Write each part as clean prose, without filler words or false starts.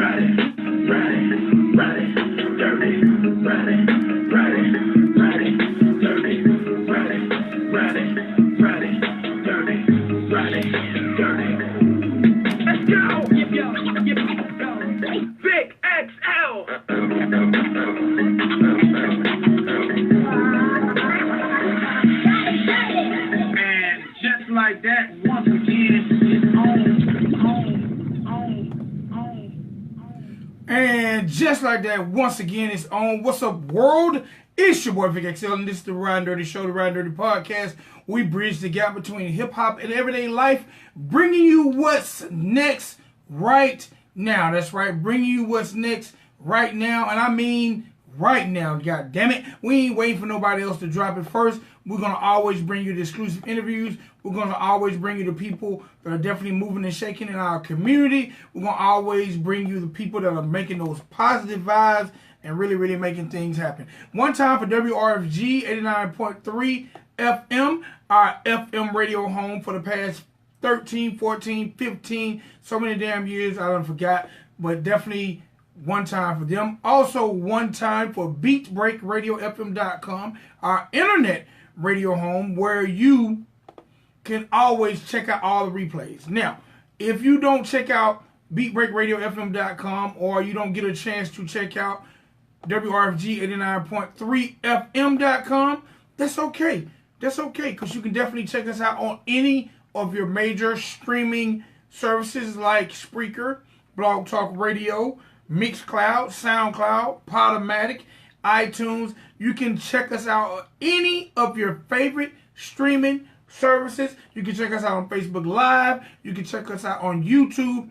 Let's go! Vic XL! And just like that, once again, it's on. And just like that, once again, it's on. What's up, world? It's your boy Vic XL, and this is the Ridin Durty Show, the Ridin Durty Podcast. We bridge the gap between hip-hop and everyday life, bringing you what's next right now. That's right, bringing you what's next right now, and I mean right now, god damn it. We ain't waiting for nobody else to drop it first. We're going to always bring you the exclusive interviews. We're going to always bring you the people that are definitely moving and shaking in our community. We're going to always bring you the people that are making those positive vibes and really, really making things happen. One time for WRFG 89.3 FM, our FM radio home for the past 13, 14, 15, so many damn years, I done forgot, but definitely one time for them. Also one time for BeatBreakRadioFM.com, our internet radio home where you can always check out all the replays. Now, if you don't check out BeatBreakRadioFM.com or you don't get a chance to check out WRFG 89.3 FM.com, that's okay. That's okay, because you can definitely check us out on any of your major streaming services like Spreaker, Blogtalk Radio, Mixcloud, SoundCloud, Podomatic, iTunes. You can check us out on any of your favorite streaming services. You can check us out on Facebook Live. You can check us out on YouTube.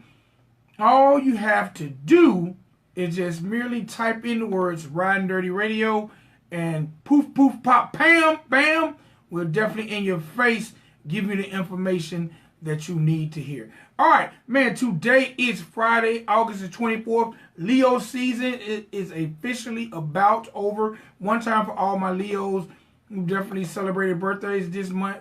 All you have to do is just merely type in the words Ridin Durty Radio and poof, poof, pop, pam, bam. We'll definitely in your face give you the information that you need to hear. All right, man, today is Friday, August the 24th. Leo season is officially about over. One time for all my Leos who definitely celebrated birthdays this month.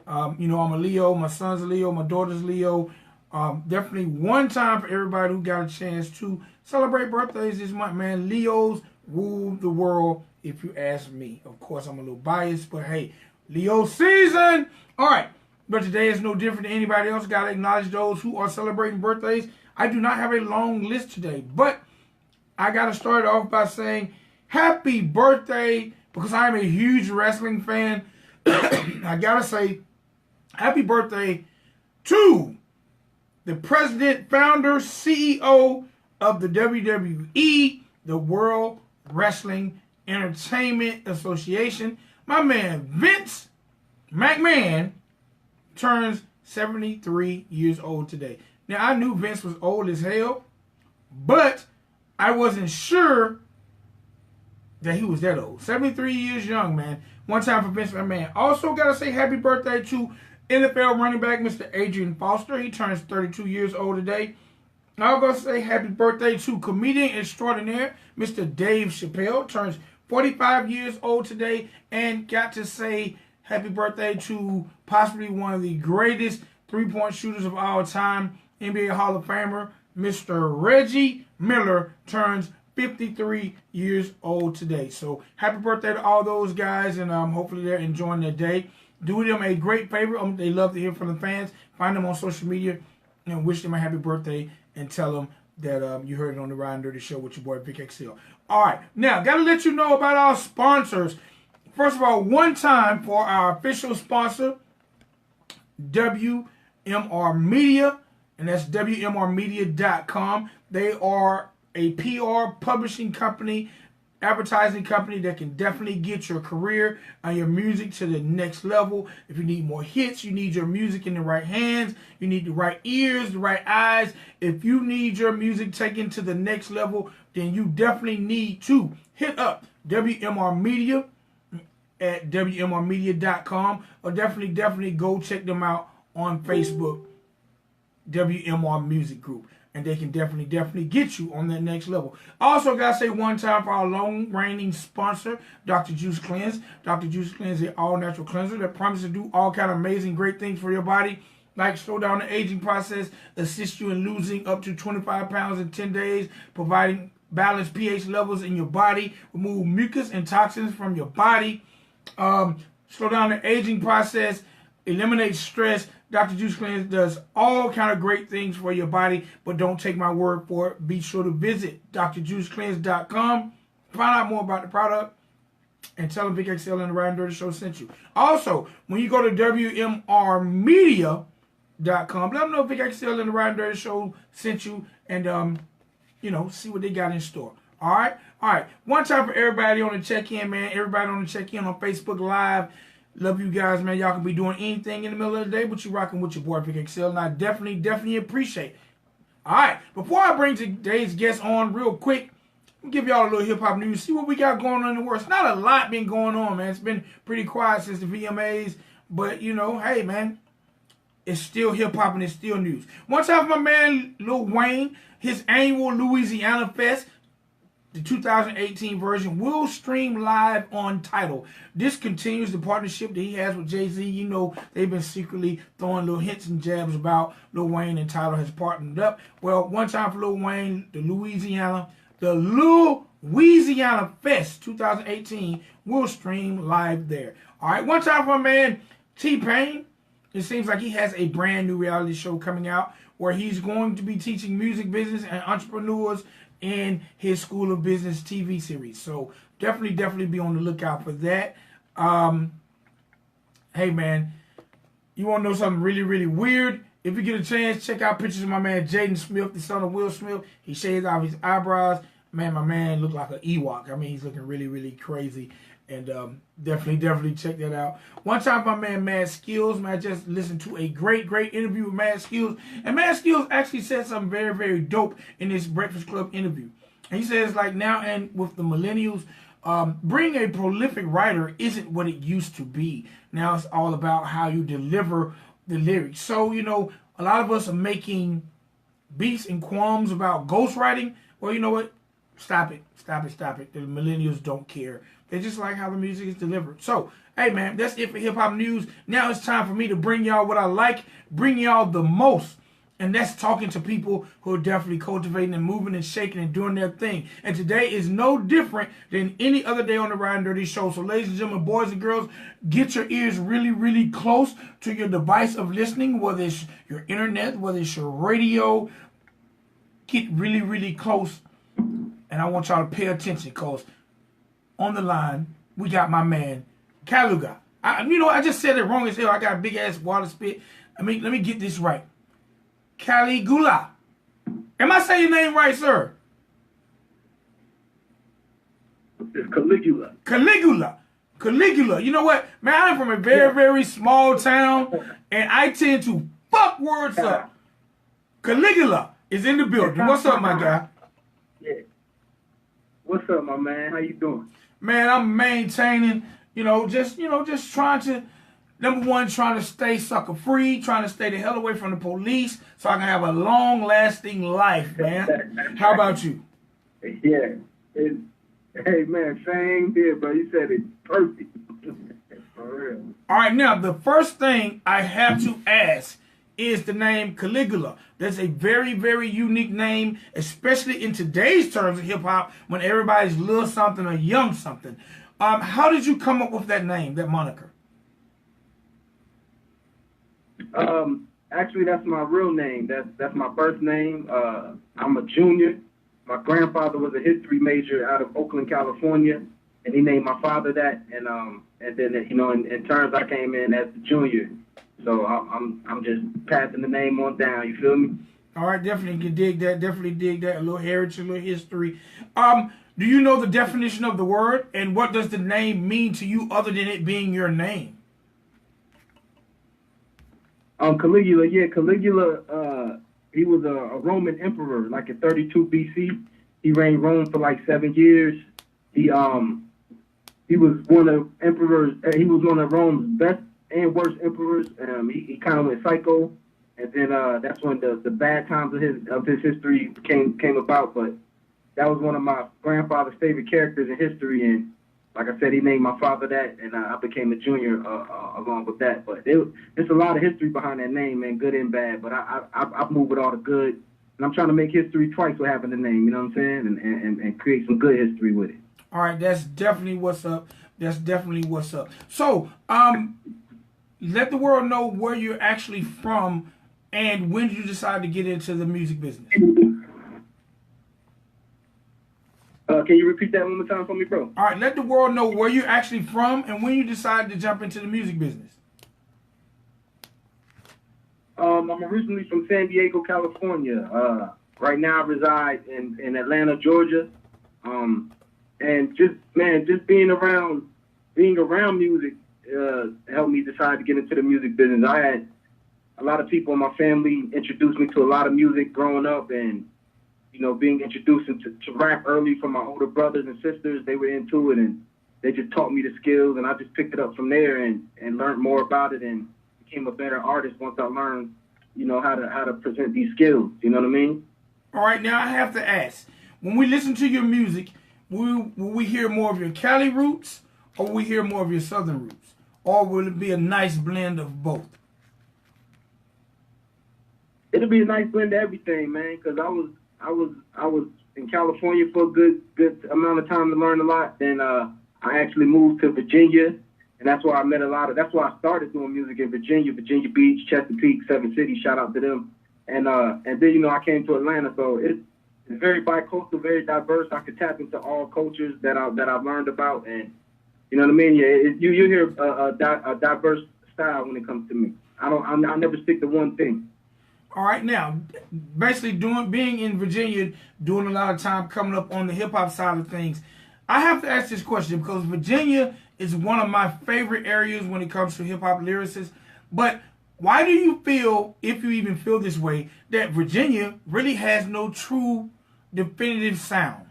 You know, I'm a Leo, my son's a Leo, my daughter's Leo. Definitely one time for everybody who got a chance to celebrate birthdays this month, man. Leos rule the world, if you ask me. Of course, I'm a little biased, but hey, Leo season! All right, but today is no different than anybody else. Got to acknowledge those who are celebrating birthdays. I do not have a long list today, but I got to start off by saying happy birthday, because I'm a huge wrestling fan. I got to say happy birthday to the president, founder, CEO of the WWE, the World Wrestling Entertainment Association. My man Vince McMahon turns 73 years old today. Now, I knew Vince was old as hell, but I wasn't sure that he was that old. 73 years young, man. One time for Vince McMahon. Also, got to say happy birthday to NFL running back Mr. Adrian Foster. He turns 32 years old today. I'm going to say happy birthday to comedian extraordinaire Mr. Dave Chappelle. Turns 45 years old today. And got to say happy birthday to possibly one of the greatest three-point shooters of all time, NBA Hall of Famer Mr. Reggie Miller. Turns 53 years old today. So happy birthday to all those guys, and hopefully they're enjoying their day. Do them a great favor. They love to hear from the fans. Find them on social media and wish them a happy birthday and tell them that you heard it on the Ridin Durty Show with your boy Vic XL. All right, now got to let you know about our sponsors. First of all, one time for our official sponsor, WMR Media, and that's WMRmedia.com. They are a PR publishing company, advertising company that can definitely get your career and your music to the next level. If you need more hits, you need your music in the right hands, you need the right ears, the right eyes. If you need your music taken to the next level, then you definitely need to hit up WMR Media at WMRmedia.com, or definitely go check them out on Facebook, WMR Music Group. And they can definitely get you on that next level. Also, got to say one time for our long-reigning sponsor, Dr. Juice Cleanse. Dr. Juice Cleanse is an all-natural cleanser that promises to do all kind of amazing, great things for your body. like slow down the aging process, assist you in losing up to 25 pounds in 10 days, providing balanced pH levels in your body, remove mucus and toxins from your body, slow down the aging process, eliminate stress. Dr. Juice Cleanse does all kind of great things for your body, but don't take my word for it. Be sure to visit drjuicecleanse.com, find out more about the product, and tell them Vic XL and the Ridin Durty Show sent you. Also, when you go to WMRmedia.com, let them know Vic XL and the Ridin Durty Show sent you, and see what they got in store. All right. One time for everybody on the check-in, man. Everybody on the check-in on Facebook Live. Love you guys, man. Y'all can be doing anything in the middle of the day, but you rocking with your boy Vic XL, and I definitely appreciate it. All right. Before I bring today's guest on real quick, I'll give y'all a little hip-hop news. See what we got going on in the world. It's not a lot been going on, man. It's been pretty quiet since the VMAs, but, hey, man, it's still hip-hop and it's still news. One time for my man Lil Wayne, his annual Louisiana Fest, the 2018 version, will stream live on Tidal. This continues the partnership that he has with Jay-Z. They've been secretly throwing little hints and jabs about Lil Wayne, and Tidal has partnered up. Well, one time for Lil Wayne, the Louisiana Fest 2018 will stream live there. All right, one time for my man T-Pain. It seems like he has a brand new reality show coming out where he's going to be teaching music business and entrepreneurs in his School of Business TV series. So definitely be on the lookout for that. Hey, man, you want to know something really weird? If you get a chance, check out pictures of my man Jaden Smith, the son of Will Smith. He shaves out his eyebrows. Man, my man looked like an Ewok. I mean, he's looking really crazy. And definitely check that out. One time, my man Mad Skills, man, I just listened to a great interview with Mad Skills. And Mad Skills actually said something very dope in this Breakfast Club interview. And he says, like, now and with the millennials, being a prolific writer isn't what it used to be. Now it's all about how you deliver the lyrics. So, a lot of us are making beats and qualms about ghostwriting. Well, you know what? Stop it. The millennials don't care. They just like how the music is delivered. So, hey, man, that's it for hip-hop news. Now it's time for me to bring y'all what I like, bring y'all the most. And that's talking to people who are definitely cultivating and moving and shaking and doing their thing. And today is no different than any other day on the Ridin Durty Show. So, ladies and gentlemen, boys and girls, get your ears really close to your device of listening, whether it's your internet, whether it's your radio. Get really close. And I want y'all to pay attention, because on the line, we got my man, Caligula. I just said it wrong as hell. I got a big-ass water spit. Let me get this right. Caligula. Am I saying your name right, sir? It's Caligula. Caligula. You know what? Man, I'm from a very small town, and I tend to fuck words up. Caligula is in the building. What's up, my guy? Yeah. What's up, my man? How you doing? Man, I'm maintaining, just trying to, number one, trying to stay sucker free, trying to stay the hell away from the police so I can have a long-lasting life, man. How about you? Yeah. Hey, man, same here, bro. You said it perfect. For real. All right, now, the first thing I have to ask is the name Caligula. That's a very unique name, especially in today's terms of hip-hop, when everybody's little something or young something. How did you come up with that name, that moniker? Actually, that's my real name. That's my birth name. I'm a junior. My grandfather was a history major out of Oakland, California, and he named my father that. And then in turns I came in as the junior. So I'm just passing the name on down. You feel me? All right, definitely can dig that. Definitely dig that. A little heritage, a little history. Do you know the definition of the word, and what does the name mean to you other than it being your name? Caligula. Yeah, Caligula. He was a Roman emperor, like in 32 BC. He reigned Rome for like 7 years. He was one of emperors. He was one of Rome's best and worst emperors. He kind of went psycho, and then that's when the bad times of his history came about. But that was one of my grandfather's favorite characters in history, and like I said, he named my father that, and I became a junior along with that. But there's a lot of history behind that name, man, good and bad. But I move with all the good, and I'm trying to make history twice with having the name. You know what I'm saying? And create some good history with it. All right, that's definitely what's up. That's definitely what's up. So, let the world know where you're actually from and when did you decide to get into the music business. Can you repeat that one more time for me, bro? All right, let the world know where you're actually from and when you decided to jump into the music business. I'm originally from San Diego, California. Right now I reside in Atlanta, Georgia. And just being around music helped me decide to get into the music business. I had a lot of people in my family introduced me to a lot of music growing up, and being introduced to rap early from my older brothers and sisters. They were into it, and they just taught me the skills, and I just picked it up from there and learned more about it and became a better artist once I learned, how to present these skills. You know what I mean? All right, now I have to ask, when we listen to your music, will we hear more of your Cali roots or will we hear more of your Southern roots? Or will it be a nice blend of both? It'll be a nice blend of everything, man, because I was in California for a good amount of time to learn a lot. Then I actually moved to Virginia, and that's where I met that's why I started doing music in Virginia Beach, Chesapeake, Seven Cities, shout out to them. And then, I came to Atlanta, so it's very bicoastal, very diverse. I could tap into all cultures that I've learned about, and you know what I mean? Yeah, you hear a diverse style when it comes to me. I never stick to one thing. All right, now, basically being in Virginia, doing a lot of time coming up on the hip hop side of things, I have to ask this question because Virginia is one of my favorite areas when it comes to hip hop lyricists. But why do you feel, if you even feel this way, that Virginia really has no true definitive sound?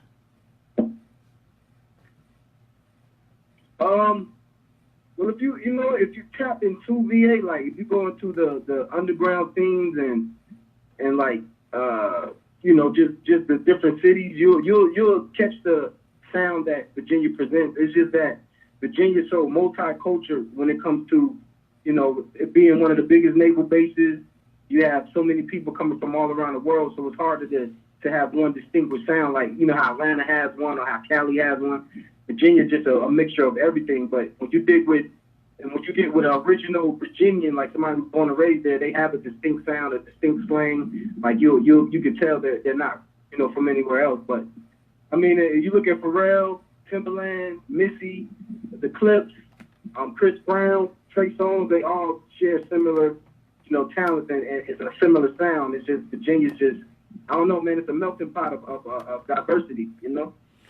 Well, if you tap into VA, like if you go into the underground scenes and like just the different cities, you'll catch the sound that Virginia presents. It's just that Virginia's so multicultural when it comes to it being one of the biggest naval bases. You have so many people coming from all around the world, so it's harder to have one distinguished sound like how Atlanta has one or how Cali has one. Virginia's just a mixture of everything. But when you get with an original Virginian, like somebody who's born and raised there, they have a distinct sound, a distinct slang. Like you can tell that they're not from anywhere else. But I mean, you look at Pharrell, Timberland, Missy, the Clips, Chris Brown, Trey Songz, they all share similar talents, and it's a similar sound. It's just Virginia's just, I don't know, man. It's a melting pot of diversity,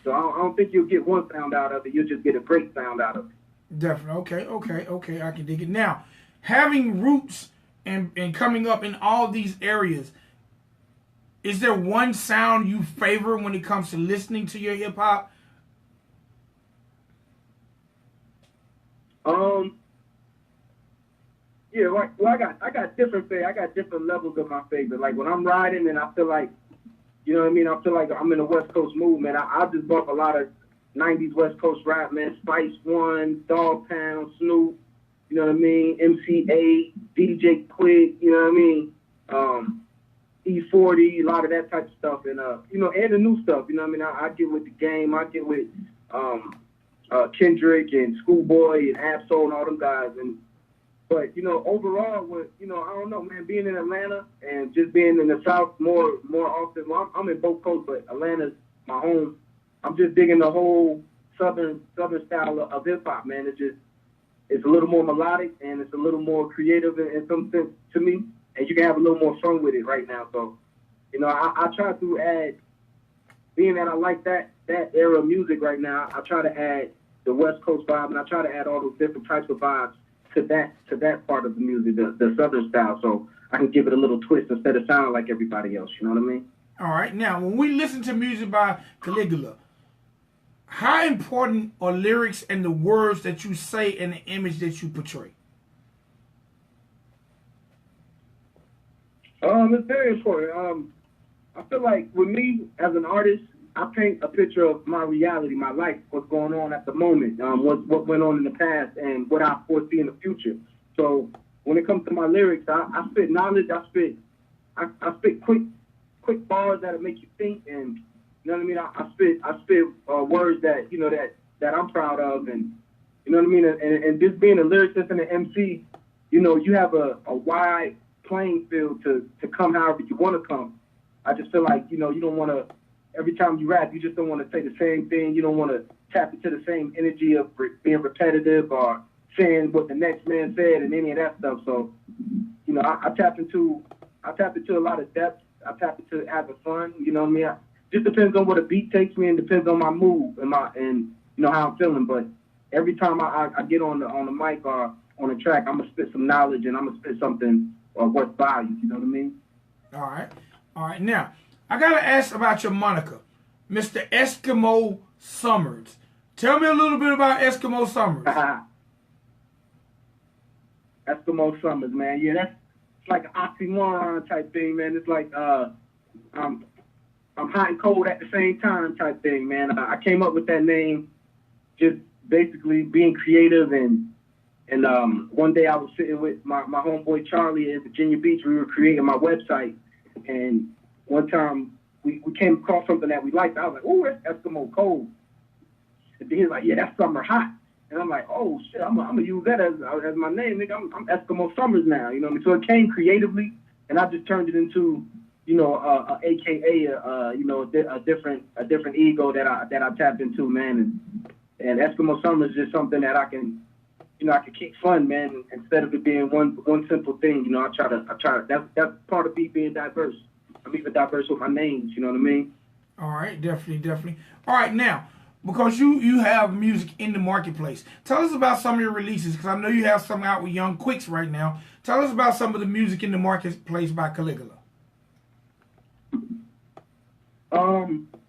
So I don't think you'll get one sound out of it. You'll just get a great sound out of it. Definitely. Okay. I can dig it. Now, having roots and coming up in all these areas, is there one sound you favor when it comes to listening to your hip hop? Yeah, well, I got different levels of my favorite. Like when I'm riding and I feel like, you know what I mean? I feel like I'm in a West Coast mood, man. I just bump a lot of 90s West Coast rap, man. Spice One, Dogtown, Snoop, you know what I mean? MC8, DJ Quick, you know what I mean? E40, a lot of that type of stuff. And, and the new stuff, you know what I mean? I get with The Game. I get with Kendrick and Schoolboy and Absol and all them guys. But, overall, I don't know, man, being in Atlanta and just being in the South more often. Well, I'm in both coasts, but Atlanta's my home. I'm just digging the whole southern style of hip-hop, man. It's a little more melodic and it's a little more creative in some sense to me. And you can have a little more fun with it right now. So, I try to add, being that I like that era of music right now, I try to add the West Coast vibe, and I try to add all those different types of vibes to that part of the music, the southern style, so I can give it a little twist instead of sounding like everybody else. You know what I mean? All right. Now, when we listen to music by Caligula, how important are lyrics and the words that you say and the image that you portray? It's very important. I feel like with me as an artist, I paint a picture of my reality, my life, what's going on at the moment, what went on in the past, and what I foresee in the future. So when it comes to my lyrics, I spit knowledge. I spit quick bars that'll make you think, and you know what I mean. I spit words that that I'm proud of, and you know what I mean. And just being a lyricist and an MC, you have a wide playing field to come however you want to come. I just feel like you don't want to. Every time you rap, you just don't want to say the same thing. You don't want to tap into the same energy of being repetitive or saying what the next man said and any of that stuff. So, I tap into a lot of depth. I tap into having fun. You know what I mean? Just depends on what a beat takes me and depends on my mood and how I'm feeling. But every time I get on the mic or on the track, I'm gonna spit some knowledge and I'm gonna spit something worth value. You know what I mean? All right. Now, I gotta ask about your moniker, Mr. Eskimo Summers. Tell me a little bit about Eskimo Summers. Eskimo Summers, man. Yeah, it's like an oxymoron type thing, man. It's like I'm hot and cold at the same time type thing, man. I came up with that name just basically being creative and one day I was sitting with my homeboy Charlie at Virginia Beach. We were creating my website, and one time we came across something that we liked. I was like, "Oh, it's Eskimo cold." And then he's like, "Yeah, that's summer hot." And I'm like, "Oh shit, I'm gonna use that as my name, nigga. I'm Eskimo Summers now." You know what I mean? So it came creatively, and I just turned it into, a AKA, a different ego that I tapped into, man. And Eskimo Summers is just something that I can keep fun, man. Instead of it being one simple thing, I try to. That's part of me being diverse. I'm even diverse with my names. You know what I mean? All right, definitely. All right, now, because you have music in the marketplace, tell us about some of your releases, because I know you have some out with Young Quicks right now. Tell us about some of the music in the marketplace by Caligula.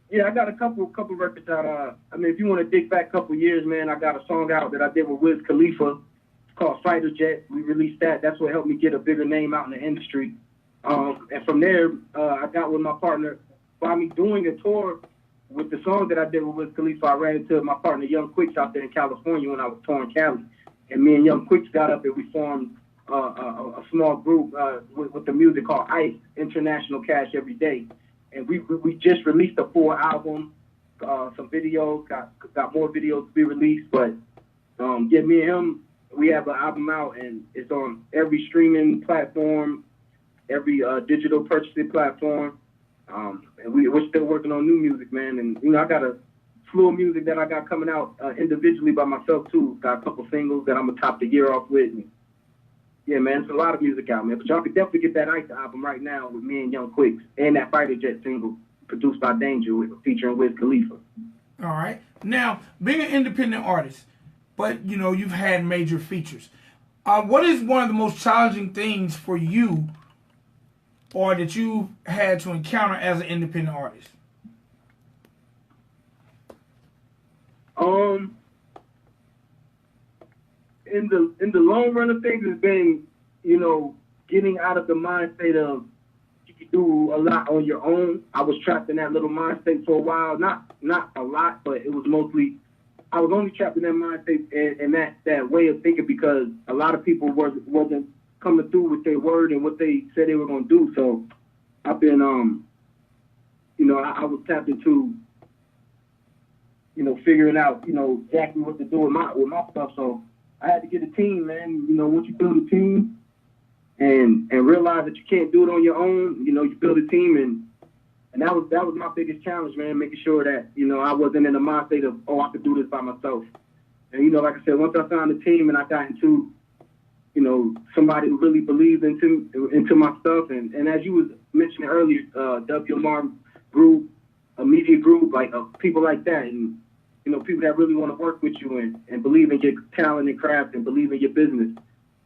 Yeah, I got a couple records out. If you want to dig back a couple years, man, I got a song out that I did with Wiz Khalifa. It's called Fighter Jet. We released that. That's what helped me get a bigger name out in the industry. And from there, I got with my partner. By me doing a tour with the song that I did with Wiz Khalifa, I ran into my partner Young Quicks out there in California when I was touring Cali. And me and Young Quicks got up and we formed a small group with the music called ICE, International Cash Every Day. And we just released a full album, some videos, got more videos to be released. But me and him, we have an album out, and it's on every streaming platform, every digital purchasing platform. And we're still working on new music, man. And I got a slew of music that I got coming out individually by myself too. Got a couple singles that I'm gonna top the year off with. And yeah, man, it's a lot of music out, man. But y'all can definitely get that ICE album right now with me and Young Quicks, and that Fighter Jet single produced by Danger featuring Wiz Khalifa. All right. Now, being an independent artist, but you've had major features. What is one of the most challenging things for you, or that you've had to encounter as an independent artist? In the long run of things, it's been, getting out of the mind state of you can do a lot on your own. I was trapped in that little mind state for a while. Not a lot, but it was mostly, I was only trapped in that mind state and that way of thinking because a lot of people wasn't coming through with their word and what they said they were going to do. So I've been, I was tapped into, figuring out, exactly what to do with my stuff. So I had to get a team, man. Once you build a team and realize that you can't do it on your own, you build a team, and that was my biggest challenge, man, making sure that, I wasn't in a mind state of, I could do this by myself. And, like I said, once I found a team and I got into, somebody who really believed into my stuff, and as you was mentioning earlier, WMR group, a media group, like people like that, and people that really want to work with you and believe in your talent and craft and believe in your business.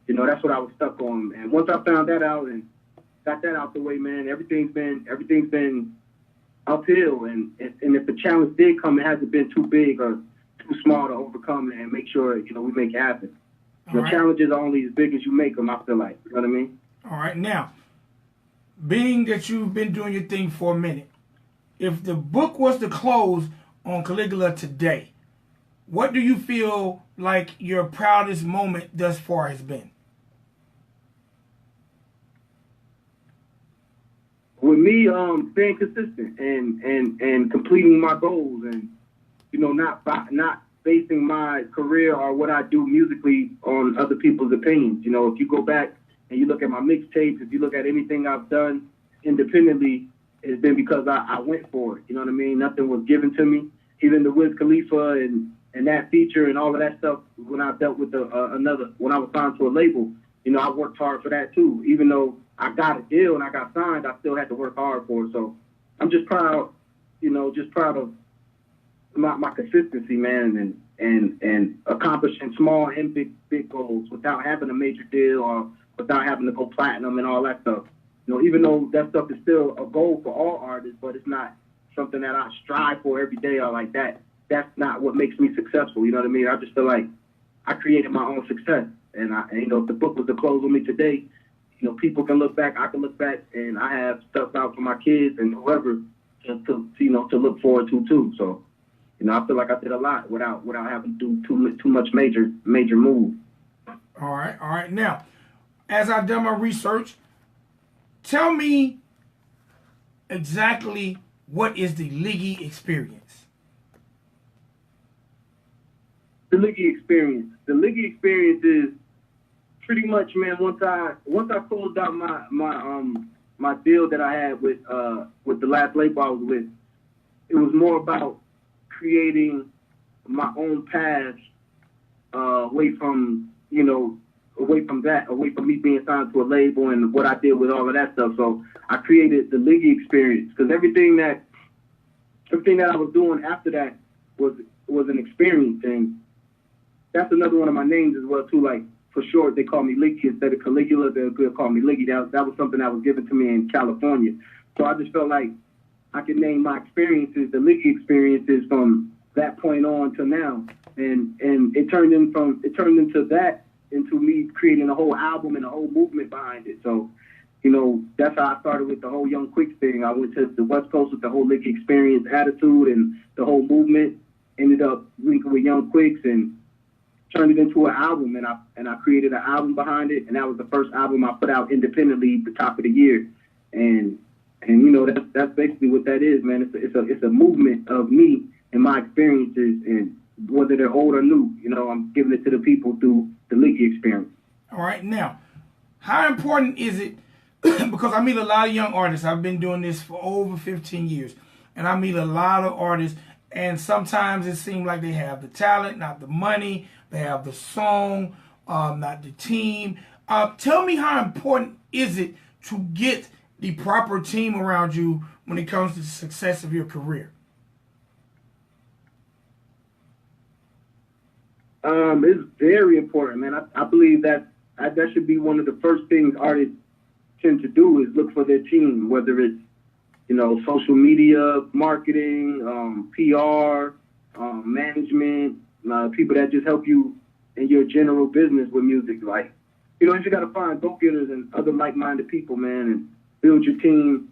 That's what I was stuck on. And once I found that out and got that out the way, man, everything's been uphill. And if the challenge did come, it hasn't been too big or too small to overcome and make sure, we make it happen. The challenges are only as big as you make them, I feel like. You know what I mean? All right. Now, being that you've been doing your thing for a minute, if the book was to close on Caligula today, what do you feel like your proudest moment thus far has been? With me, staying consistent and completing my goals, and not basing my career or what I do musically on other people's opinions. If you go back and you look at my mixtapes, if you look at anything I've done independently, it's been because I went for it. You know what I mean? Nothing was given to me. Even the Wiz Khalifa and that feature and all of that stuff, when I dealt with when I was signed to a label, I worked hard for that too. Even though I got a deal and I got signed, I still had to work hard for it. So I'm just proud, proud of my consistency, man, and accomplishing small and big goals without having a major deal or without having to go platinum and all that stuff. Even though that stuff is still a goal for all artists, but it's not something that I strive for every day or like that. That's not what makes me successful. You know what I mean? I just feel like I created my own success. And if the book was to close with me today, people can look back, I can look back, and I have stuff out for my kids and whoever to look forward to too. So, I feel like I did a lot without having to do too much major move. All right. Now, as I've done my research, tell me exactly what is the Liggy experience. The Liggy experience. The Liggy experience is pretty much, man. Once I closed out my deal that I had with the last label I was with, it was more about creating my own path away from me being signed to a label and what I did with all of that stuff. So I created the Liggy experience because everything that I was doing after that was an experience, and that's another one of my names as well too. Like for short, they call me Liggy instead of Caligula. They'll call me Liggy. That was something that was given to me in California. So I just felt like I could name my experiences, the Liggy experiences, from that point on to now, and it turned into me creating a whole album and a whole movement behind it. So, that's how I started with the whole Young Quicks thing. I went to the West Coast with the whole Liggy experience attitude and the whole movement. Ended up linking with Young Quicks and turned it into an album, and I created an album behind it, and that was the first album I put out independently at the top of the year, and that's basically what that is, man. It's a movement of me and my experiences, and whether they're old or new, I'm giving it to the people through the Liggy experience. All right, now, how important is it? Because I meet a lot of young artists. I've been doing this for over 15 years, and I meet a lot of artists, and sometimes it seems like they have the talent, not the money. They have the song, not the team. Tell me, how important is it to get the proper team around you when it comes to the success of your career? It's very important, man. I believe that should be one of the first things artists tend to do is look for their team, whether it's, social media, marketing, PR, management, people that just help you in your general business with music. Like, you just got to find go-getters and other like-minded people, man, and build your team,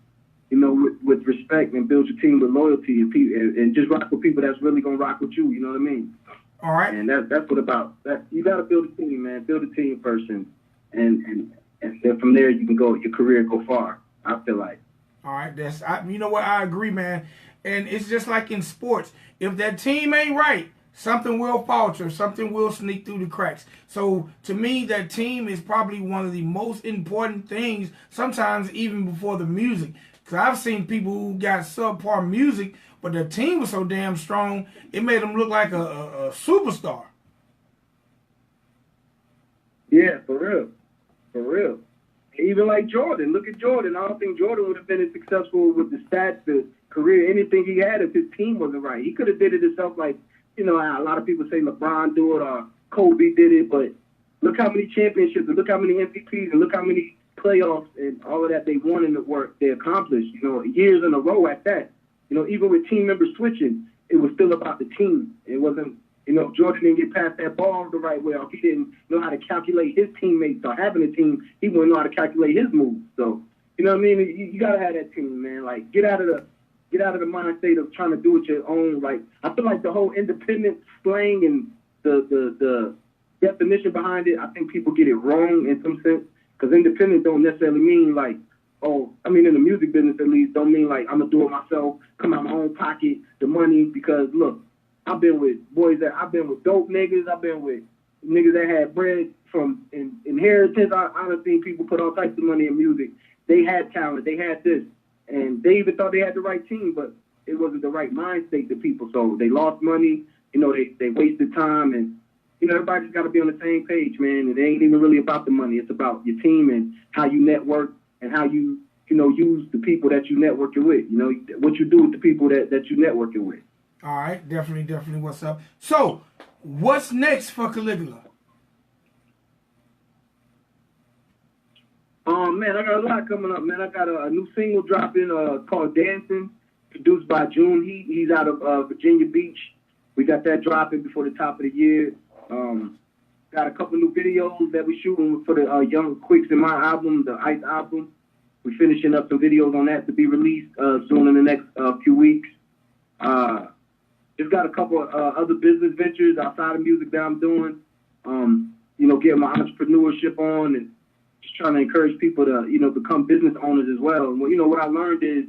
with respect, and build your team with loyalty, and just rock with people that's really going to rock with you, you know what I mean? All right. And that's what about that. You got to build a team, man. Build a team first, and then from there you can go, your career go far, I feel like. All right. You know what? I agree, man. And it's just like in sports. If that team ain't right, something will falter. Something will sneak through the cracks. So to me, that team is probably one of the most important things, sometimes even before the music. Because I've seen people who got subpar music, but their team was so damn strong, it made them look like a superstar. Yeah, for real. For real. Even like Jordan. Look at Jordan. I don't think Jordan would have been as successful with the stats, the career, anything he had if his team wasn't right. He could have did it himself, like, a lot of people say LeBron do it or Kobe did it, but look how many championships and look how many MVPs and look how many playoffs and all of that they won in the work they accomplished, years in a row at that. Even with team members switching, it was still about the team. It wasn't, Jordan didn't get past that ball the right way, or he didn't know how to calculate his teammates, or having a team, he wouldn't know how to calculate his moves. So, you know what I mean? You got to have that team, man. Like, get out of get out of the mind state of trying to do it your own. Like, I feel like the whole independent slang and the definition behind it, I think people get it wrong in some sense. Because independent don't necessarily mean like, oh, I mean in the music business at least, don't mean like I'm gonna do it myself, come out my own pocket, the money. Because look, I've been with dope niggas, I've been with niggas that had bread from inheritance. I've seen people put all types of money in music. They had talent, they had this, and they even thought they had the right team, but it wasn't the right mind state to people. So they lost money, you know, they wasted time, and you know, everybody's got to be on the same page, man. It ain't even really about the money. It's about your team and how you network and how you know, use the people that you networking with. You know, what you do with the people that you networking with. All right, definitely. What's up? So, what's next for Caligula? Man, I got a lot coming up, man. I got a new single dropping called Dancing, produced by June Heat. He's out of Virginia Beach. We got that dropping before the top of the year. Got a couple new videos that we shooting for the Young Quicks in my album, the Ice album. We're finishing up some videos on that to be released soon in the next few weeks. Just got a couple other business ventures outside of music that I'm doing. You know, getting my entrepreneurship on and just trying to encourage people to, you know, become business owners as well. And you know, what I learned is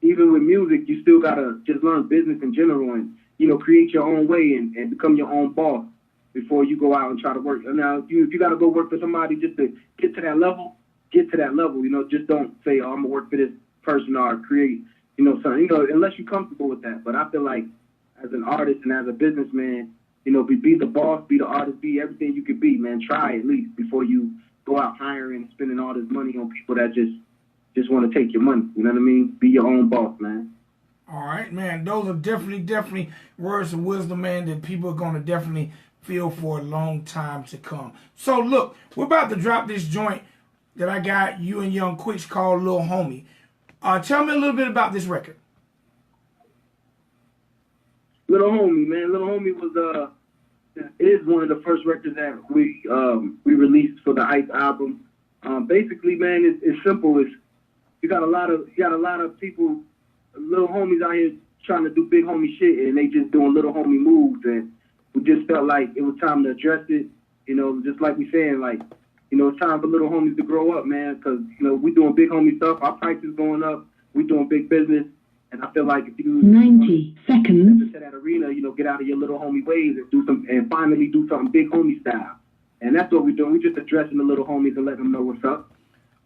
even with music, you still gotta just learn business in general and, you know, create your own way and become your own boss before you go out and try to work. Now, if you got to go work for somebody just to get to that level, get to that level. You know, just don't say, oh, I'm going to work for this person or create, you know, something, you know, unless you're comfortable with that. But I feel like as an artist and as a businessman, you know, be the boss, be the artist, be everything you could be, man. Try at least before you go out hiring and spending all this money on people that just want to take your money. You know what I mean? Be your own boss, man. All right, man. Those are definitely words of wisdom, man, that people are going to definitely feel for a long time to come. So, look, we're about to drop this joint that I got you and Young Quicks called Lil Homie. Tell me a little bit about this record. Little Homie, man. Little Homie was is one of the first records that we released for the Ice album. Basically, man, it's simple. You got a lot of people, little homies out here trying to do big homie shit, and they just doing little homie moves, and we just felt like it was time to address it. You know, just like we saying, like, you know, it's time for little homies to grow up, man, because, you know, we doing big homie stuff. Our prices going up. We doing big business. And I feel like if you 90 seconds into that arena, you know, get out of your little homie ways and finally do something big homie style. And that's what we're doing. We're just addressing the little homies and letting them know what's up.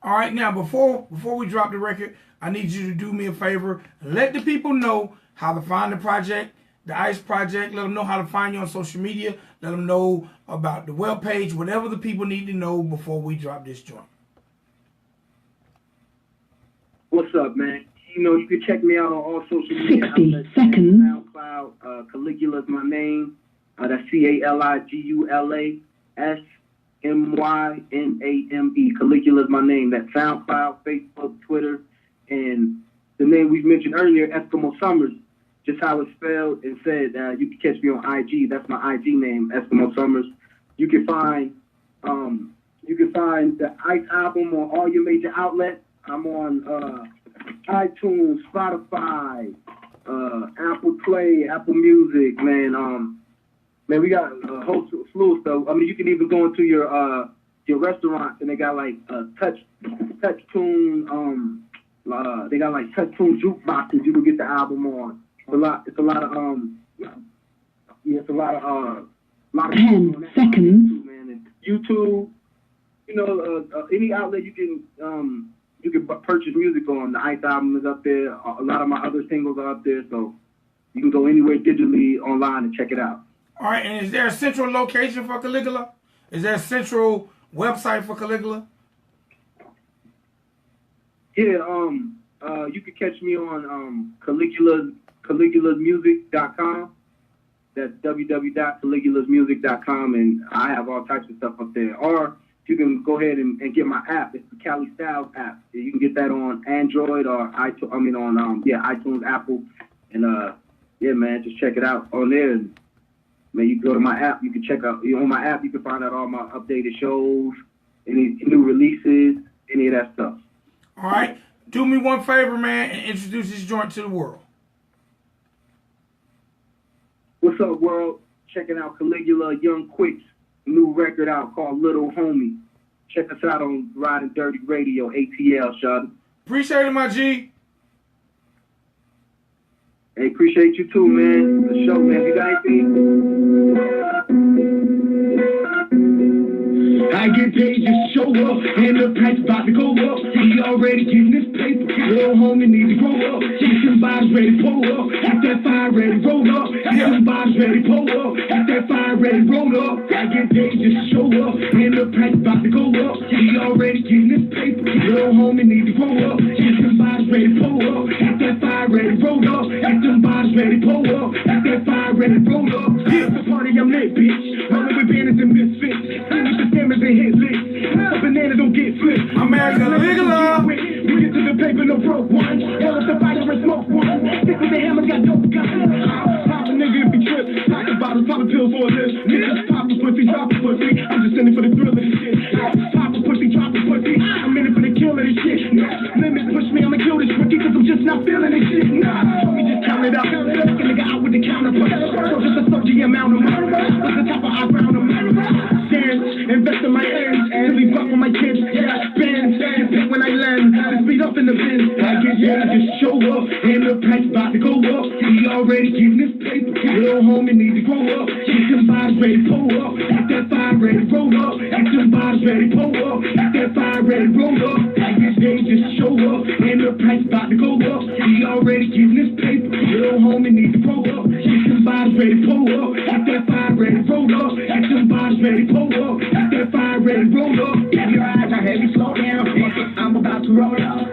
All right, now, before we drop the record, I need you to do me a favor. Let the people know how to find the project, the Ice Project. Let them know how to find you on social media. Let them know about the webpage, whatever the people need to know before we drop this joint. What's up, man? You know, you can check me out on all social media. 60 seconds. SoundCloud, Caligula's my name. That's CALIGULASMYNAME. Caligula's my name. That's SoundCloud, Facebook, Twitter, and the name we mentioned earlier, Eskimo Summers. Just how it's spelled and said. You can catch me on IG. That's my IG name, Eskimo Summers. You can find the Ice album on all your major outlets. I'm on iTunes, Spotify, Apple Play, Apple Music, man. Man, we got a whole slew of stuff. I mean, you can even go into your restaurants and they got like touch tune. They got like touch tune jukeboxes. You can get the album on. It's a lot of 10 seconds. Man, and YouTube. You know, any outlet you can purchase music on. The Ice album is up there. A lot of my other singles are up there, so you can go anywhere digitally online and check it out. All right, and is there a central location for Caligula? Is there a central website for Caligula? Yeah, you can catch me on caligulasmusic.com. That's www.caligulasmusic.com, and I have all types of stuff up there. Or you can go ahead and get my app. It's the Cali Styles app. You can get that on Android or iTunes, Apple, and yeah, man, just check it out on there. And, man, you can go to my app. You can check out on my app. You can find out all my updated shows, any new releases, any of that stuff. All right. Do me one favor, man, and introduce this joint to the world. What's up, world? Checking out Caligula, Young Quick's new record out called Little Homie. Check us out on Ridin Durty Radio, ATL, Shawty. Appreciate it, my G. Hey, appreciate you too, man. The show, man. You got anything? I get paid just show up, and the price about to go up. He already getting this paper. Little homie need to grow up. Get some bodies ready, pull up. Have that fire ready, roll up. Have some bodies ready, pull up. Have that fire ready, roll up. I get paid just show up, and the price about to go up. He already getting this paper. Little homie need to grow up. Get some bodies ready, pull up. Have that fire ready, roll up. Have some bodies ready, pull up. Have that fire ready, roll up. It's the party, I'm lit, bitch. Rolling with banners and misfits. Finish the cameras and hit lit. Banana don't get flipped. I'm at Caligula. We get to the paper, no broke one. Hell if the fighter and smoke one. Stick with the hammer, got dope guns. Pop a nigga if he trip. Pocket bottles, pop a pill for a list. Niggas pop a pussy, drop a pussy. I'm just in it for the thrill of this shit. Pop a pussy, drop a pussy. I'm in it for the kill of this shit. Limits push me, I'ma kill this rookie, cause I'm just not feeling this shit. Let me just count it up. Look a nigga out with the counterpunch. So just a surgery amount of money. With the top of I ground him. Dance, invest in my ends. And we fuck with my kids. Yeah, I spin. Get pick when I land. Speed up in the bin. I get paid just show up. And the price about to go up. He already getting this paper. Little homie need to grow up. Get some bodies ready, pull up. Get that fire ready, roll up. Get some bodies ready, pull up. Get that fire ready, roll up. I get paid just show up. And the price about to go up. He already getting this paper. Little homie need to grow up. Get some bodies ready, pull up. Get that fire ready, roll up. Get some bodies ready, pull up. Get that fire ready, roll up. Your eyes are heavy, slow down. I'm about to roll up.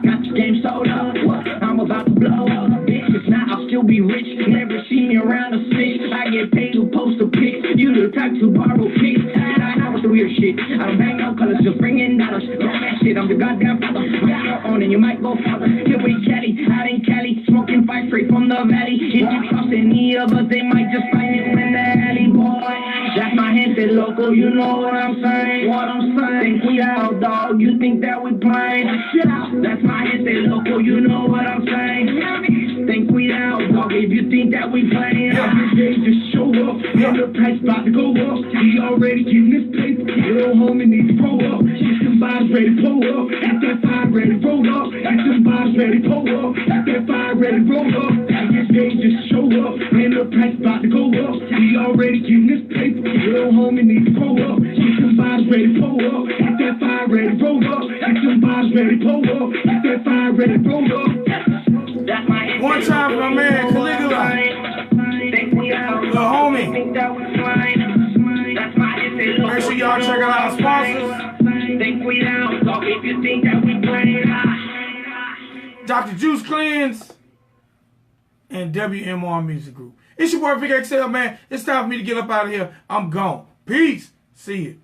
Got this game sold up. I'm about to blow up. Bitch, if not, I'll still be rich. Never seen me around a snitch. I get paid to post a pic. You the type to borrow pics. And I know with the weird shit. I don't bang no colors, just bringing dollars. All that shit, I'm the goddamn father. My on and you might go farther. Here we Cali, out in Cali. Smoking fire straight from the valley. If you cross any of us, they might just find you in the alley, boy. That's my gente loco, you know what I'm saying? What I'm saying? Think we out, dog. You think that we playing? Shit out. That's my gente loco, you know what I'm saying? Think we out, dog. If you think that we playing, every day just show up. And the price about to go up. He already getting this paper. Little homie need to grow up. Get some bodies ready, pull up. Get that fire ready, roll up. Get some bodies ready, pull up. Get that fire ready, roll up. Every day just show up. And the price about to go up. He already getting this paper. Little homie need to grow up. Get some bodies ready, pull up. Get that fire ready, roll up. Get some bodies ready, pull up. Get that fire ready, roll up. That's my One time for my man, Caligula. The homie. Make sure y'all check out our sponsors. Think we down, dog, if you think that we playing. Dr. Juice Cleanse and WMR Music Group. It's your boy Vic XL, man. It's time for me to get up out of here. I'm gone. Peace. See you.